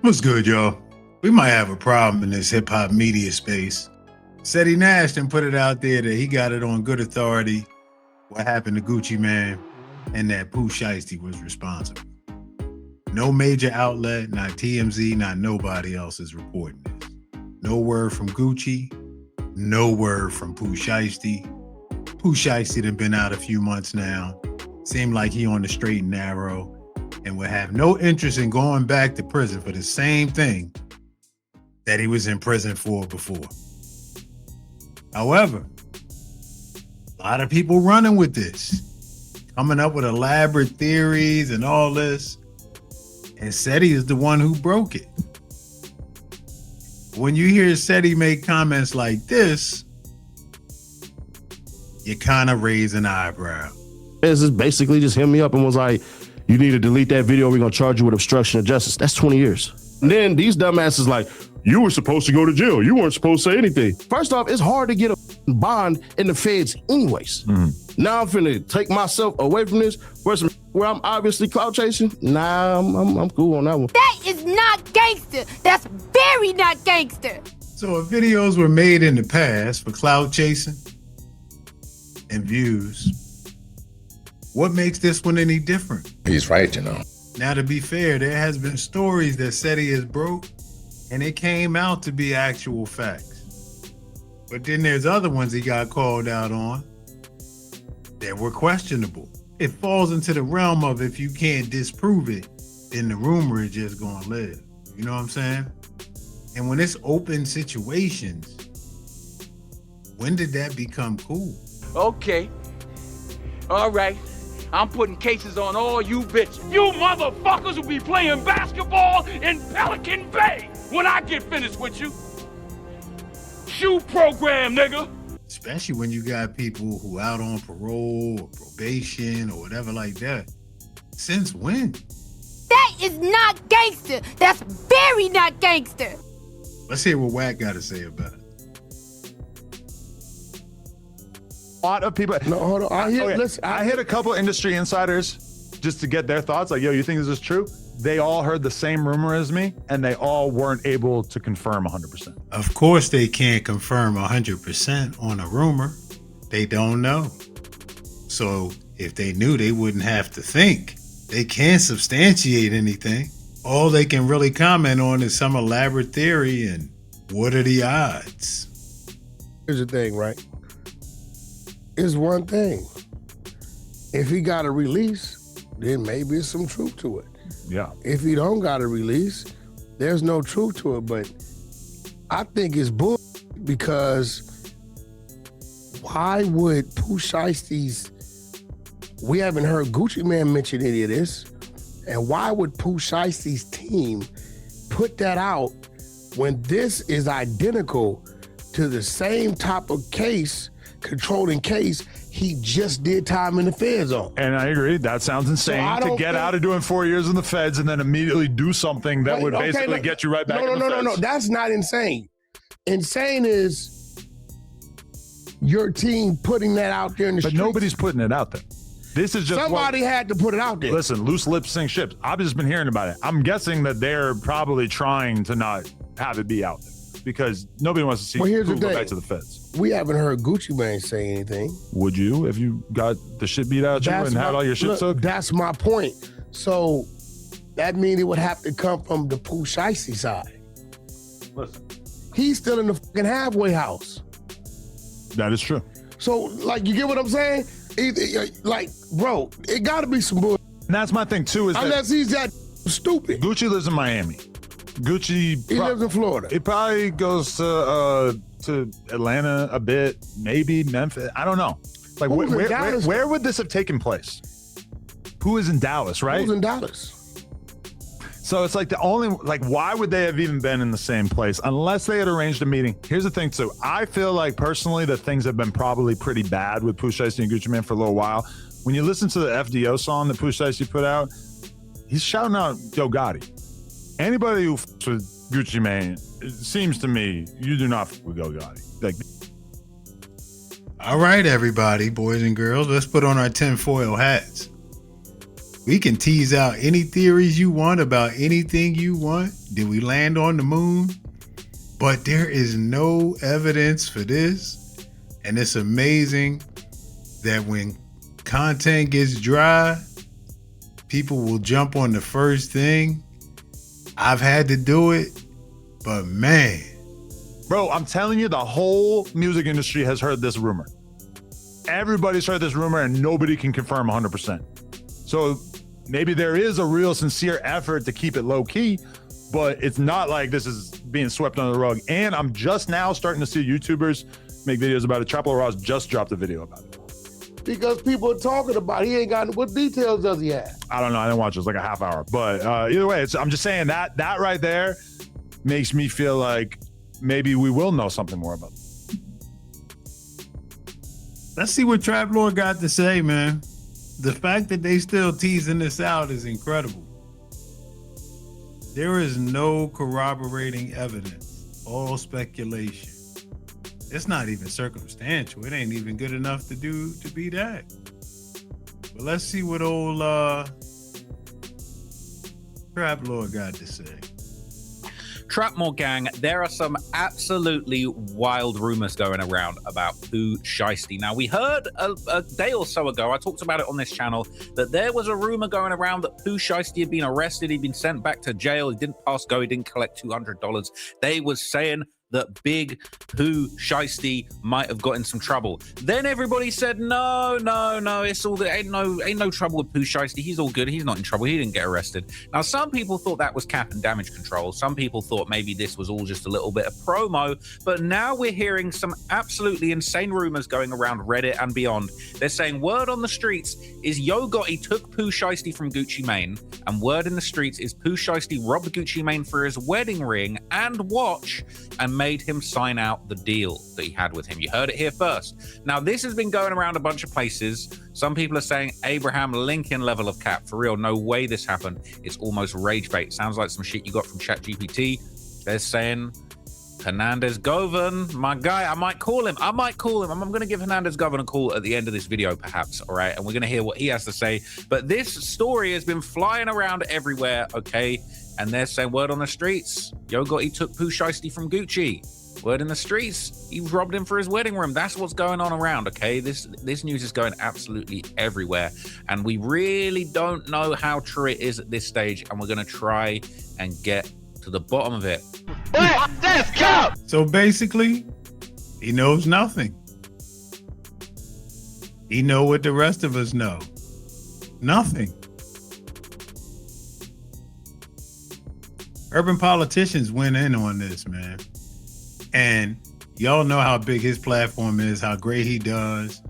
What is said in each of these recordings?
What's good, y'all? We might have a problem in this hip-hop media space. Seti Nash and put it out there that he got it on good authority what happened to Gucci Mane and that Pooh Shiesty was responsible. No major outlet, not TMZ, not nobody else is reporting this. No word from Gucci, no word from Pooh Shiesty. Pooh Shiesty done been out a few months now. Seemed like he on the straight and narrow and would have no interest in going back to prison for the same thing that he was in prison for before. However, a lot of people running with this, coming up with elaborate theories and all this, and Seti is the one who broke it. When you hear Seti make comments like this, you kind of raise an eyebrow. This is basically just hit me up and was like, you need to delete that video, we're gonna charge you with obstruction of justice. That's 20 years. And then these dumbasses like, you were supposed to go to jail. You weren't supposed to say anything. First off, it's hard to get a bond in the feds anyways. Now I'm finna take myself away from this where I'm obviously clout chasing. Nah, I'm cool on that one. That is not gangster. That's very not gangster. So if videos were made in the past for clout chasing and views, what makes this one any different? He's right, you know. Now, to be fair, there has been stories that Seti is broke, and it came out to be actual facts. But then there's other ones he got called out on that were questionable. It falls into the realm of if you can't disprove it, then the rumor is just gonna live. You know what I'm saying? And when it's open situations, when did that become cool? Okay. All right. I'm putting cases on all you bitches. You motherfuckers will be playing basketball in Pelican Bay when I get finished with you. Shoe program, nigga. Especially when you got people who out on parole or probation or whatever like that. Since when? That is not gangster. That's very not gangster. Let's hear what Wack got to say about it. A lot of people. No, hold on. I hit a couple industry insiders just to get their thoughts. Like, yo, you think this is true? They all heard the same rumor as me, and they all weren't able to confirm 100%. Of course, they can't confirm 100% on a rumor. They don't know. So if they knew, they wouldn't have to think. They can't substantiate anything. All they can really comment on is some elaborate theory and what are the odds? Here's the thing, right? It's one thing. If he got a release, then maybe it's some truth to it. Yeah. If he don't got a release, there's no truth to it. But I think it's bull because why would Pooh Shiesty's, we haven't heard Gucci Mane mention any of this, and why would Pooh Shiesty's team put that out when this is identical to the same type of case, controlling case he just did time in the feds on? And I agree. That sounds insane to get out of doing 4 years in the feds and then immediately do something that would basically get you right back in the feds. No. That's not insane. Insane is your team putting that out there in the streets. But nobody's putting it out there. This is just somebody had to put it out there. Listen, loose lips sink ships. I've just been hearing about it. I'm guessing that they're probably trying to not have it be out there because nobody wants to see people go back to the feds. We haven't heard Gucci Mane say anything. Would you if you got the shit beat out of you and had all your shit took? That's my point. So that means it would have to come from the Pooh Shiesty side. Listen. He's still in the fucking halfway house. That is true. So, like, you get what I'm saying? Like, bro, it gotta be some bull. And that's my thing too, is unless he's that stupid. Gucci lives in Miami. He lives in Florida. It probably goes to Atlanta a bit, maybe Memphis. I don't know. Like, where would this have taken place? Who is in Dallas, right? Who's in Dallas? So it's like why would they have even been in the same place unless they had arranged a meeting? Here's the thing too. I feel like personally that things have been probably pretty bad with Pooh Shiesty and Gucci Mane for a little while. When you listen to the FDO song that Pooh Shiesty put out, he's shouting out Yo Gotti. Anybody who fucks with Gucci Mane, it seems to me, you do not fuck with Yo Gotti. Like, all right, everybody, boys and girls, let's put on our tinfoil hats. We can tease out any theories you want about anything you want. Did we land on the moon? But there is no evidence for this. And it's amazing that when content gets dry, people will jump on the first thing. I've had to do it, but man. Bro, I'm telling you, the whole music industry has heard this rumor. Everybody's heard this rumor and nobody can confirm 100%. So maybe there is a real sincere effort to keep it low key, but it's not like this is being swept under the rug. And I'm just now starting to see YouTubers make videos about it. Traplo Ross just dropped a video about it. Because people are talking about it. He ain't got, what details does he have? I don't know. I didn't watch it. It's like a half hour. But either way, I'm just saying that right there makes me feel like maybe we will know something more about it. Let's see what Trap Lord got to say, man. The fact that they still teasing this out is incredible. There is no corroborating evidence, all speculation. It's not even circumstantial. It ain't even good enough to be that. But let's see what old Trap Lord got to say. Trapmore gang, there are some absolutely wild rumors going around about Pooh Shiesty. Now, we heard a day or so ago, I talked about it on this channel, that there was a rumor going around that Pooh Shiesty had been arrested, he'd been sent back to jail, he didn't pass go, he didn't collect $200. They was saying that big Pooh Shiesty might have got in some trouble. Then everybody said, no, it's all ain't no trouble with Pooh Shiesty. He's all good. He's not in trouble. He didn't get arrested. Now, some people thought that was cap and damage control. Some people thought maybe this was all just a little bit of promo. But now we're hearing some absolutely insane rumors going around Reddit and beyond. They're saying word on the streets is Yo Gotti took Pooh Shiesty from Gucci Mane, and word in the streets is Pooh Shiesty robbed Gucci Mane for his wedding ring and watch and made him sign out the deal that he had with him. You heard it here first. Now, this has been going around a bunch of places. Some people are saying Abraham Lincoln level of cap. For real, no way this happened. It's almost rage bait. Sounds like some shit you got from ChatGPT. They're saying Hernandez Govan, my guy, I might call him. I'm going to give Hernandez Govan a call at the end of this video, perhaps, all right? And we're going to hear what he has to say. But this story has been flying around everywhere, okay? And they're saying word on the streets, Yo Gotti took Pooh Shiesty from Gucci. Word in the streets, he robbed him for his wedding ring. That's what's going on around, okay? This news is going absolutely everywhere. And we really don't know how true it is at this stage. And we're going to try and get to the bottom of it. Let's go! So basically, he knows nothing. He know what the rest of us know. Nothing. Urban politicians went in on this, man. And y'all know how big his platform is, how great he does,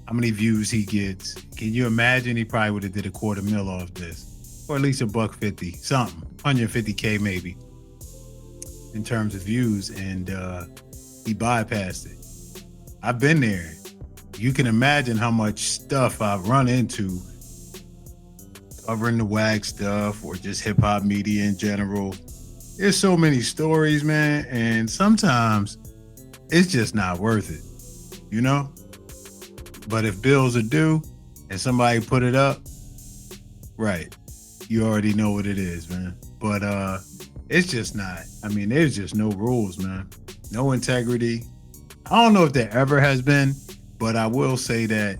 how many views he gets. Can you imagine? He probably would have did $250,000 off this, or at least $150, something, 150K maybe, in terms of views. And he bypassed it. I've been there. You can imagine how much stuff I've run into covering the Wack stuff or just hip hop media in general. There's so many stories, man, and sometimes it's just not worth it, you know? But if bills are due and somebody put it up, right, you already know what it is, man. But it's just not. I mean, there's just no rules, man. No integrity. I don't know if there ever has been, but I will say that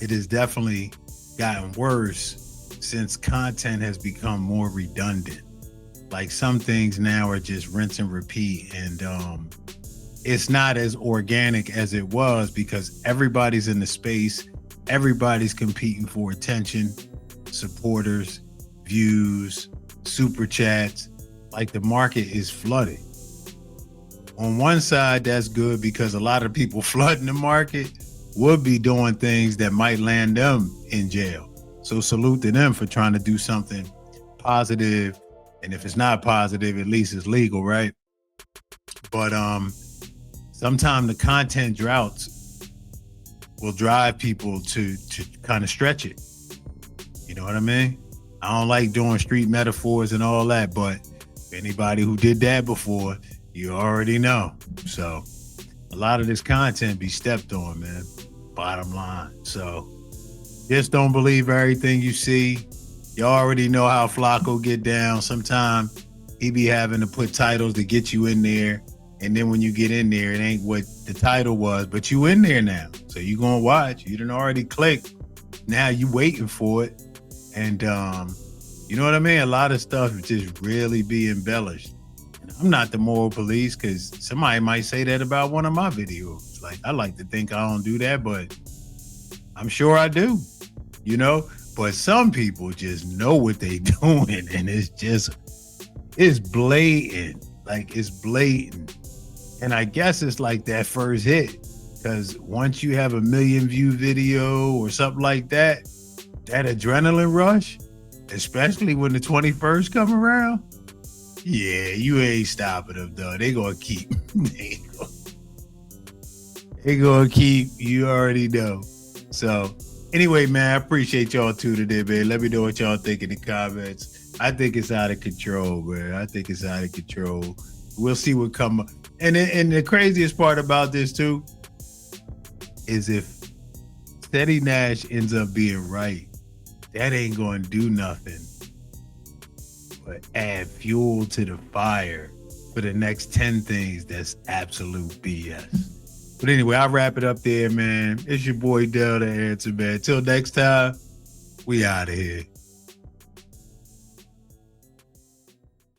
it has definitely gotten worse since content has become more redundant. Like some things now are just rinse and repeat, and it's not as organic as it was because everybody's in the space, everybody's competing for attention, supporters, views, super chats. Like the market is flooded. On one side, that's good because a lot of people flooding the market would be doing things that might land them in jail. So salute to them for trying to do something positive. And if it's not positive, at least it's legal, right? But sometimes the content droughts will drive people to kind of stretch it. You know what I mean? I don't like doing street metaphors and all that, but anybody who did that before, you already know. So a lot of this content be stepped on, man. Bottom line. So Just don't believe everything you see. You already know how Flacco get down. Sometimes he be having to put titles to get you in there. And then when you get in there, it ain't what the title was, but you in there now. So you gonna watch. You done already clicked. Now you waiting for it. And you know what I mean? A lot of stuff just really be embellished. And I'm not the moral police, because somebody might say that about one of my videos. Like, I like to think I don't do that, but I'm sure I do, you know? But some people just know what they doing, and it's blatant. Like, it's blatant. And I guess it's like that first hit, because once you have a 1 million view video or something like that, that adrenaline rush, especially when the 21st come around, yeah, you ain't stopping them, though. They gonna keep. They gonna keep. You already know. So anyway, man, I appreciate y'all tuning in, man. Let me know what y'all think in the comments. I think it's out of control, man. I think it's out of control. We'll see what come up. And the craziest part about this too is if Steady Nash ends up being right, that ain't going to do nothing but add fuel to the fire for the next 10 things that's absolute BS. But anyway, I'll wrap it up there, man. It's your boy Dell, the answer, man. Till next time, we out of here.